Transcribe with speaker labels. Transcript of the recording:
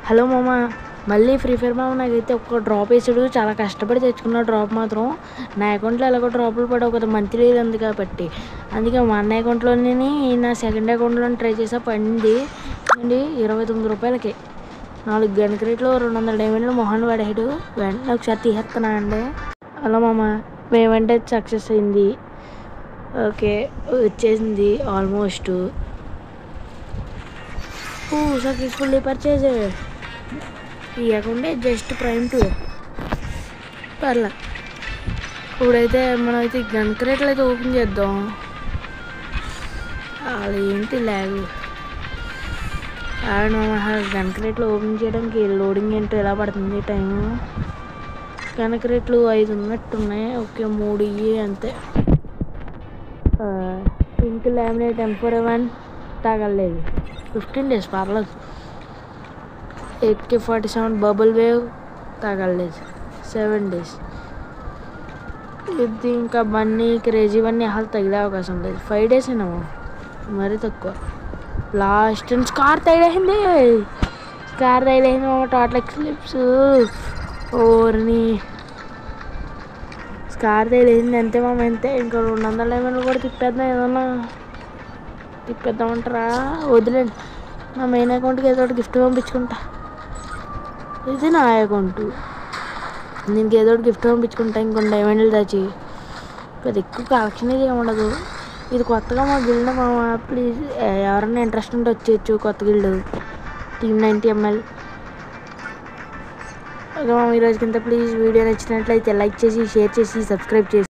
Speaker 1: Hello మామ, మళ్ళీ free fire మామ నాకైతే ఒక్క డ్రాప్ వేసాడు. చాలా కష్టపడి తెచ్చుకున్న డ్రాప్ మాత్రం నా అకౌంట్లో ఎలాగో డ్రాపులు పడవు కదా, మంత్లీ ఉంది కాబట్టి. అందుకే మా అన్న అకౌంట్లోని నా సెకండ్ అకౌంట్లో ట్రై చేసా, పడింది అండి 29 రూపాయలకి 4 గన్ క్రేట్లు 200 డైమండ్లు మొహాన్ని పడేయడు. వెంటనే ఒకసారి తీసేస్తున్నా అండి. హలో మామ, పేమెంట్ అయితే సక్సెస్ అయింది. ఓకే, వచ్చేసింది ఆల్మోస్ట్. Successfully purchase. ఈ అకౌంటే జస్ట్ ప్రైమ్ 2 పర్లే. ఇప్పుడైతే మనం అయితే గన్ క్రేట్లు అయితే ఓపెన్ చేద్దాం. అది ఏంటి ల్యాగ్ గన్ క్రేట్లు ఓపెన్ చేయడానికి లోడింగ్ ఏంటో ఎలా పడుతుంది టైము. గన్ క్రేట్లు 5 ఉన్నట్టున్నాయి. ఓకే, 3 ఇవి అంతే. Pink laminate M4A1 తగలేదు. 15 days పర్లేదు. AK-47 bubble wave తగలేదు. 7 days. ఇది ఇంకా బన్నీ క్రేజీ బన్నీ అసలు తగిలే అవకాశం లేదు. 5 days అయినాము, మరీ తక్కువ. లాస్ట్ స్కార్ తగిలేసింది. టోటల్ ఎక్స్లిప్స్ ఓర్ని స్కార్ తగిలేసింది అంతే మామ, అంతే. ఇంకా 200 డైమండ్లు కూడా తిప్పేద్దాం. ఏదన్నా తిప్పేద్దామంటారా? వదిలేండి, నా మెయిన్ అకౌంట్కి ఏదో ఒకటి గిఫ్ట్ పంపించుకుంటా. ఇది నా అకౌంట్, దీనికి ఏదో ఒకటి గిఫ్ట్ పంపించుకుంటా. ఇంకొన్ని డైమండ్లు దాచి పెద్ద ఎక్కువ కలెక్షన్ ఇది ఏముండదు. ఇది కొత్తగా మా గిల్డ్ మామ, ప్లీజ్ ఎవరన్నా ఇంట్రెస్ట్ ఉంటే వచ్చేయచ్చు. కొత్త గిల్డ్ టీమ్ 90ml. ఓకే మామ, ఈరోజు కింద ప్లీజ్ వీడియో నచ్చినట్లయితే లైక్ చేసి, షేర్ చేసి, సబ్స్క్రైబ్ చేసి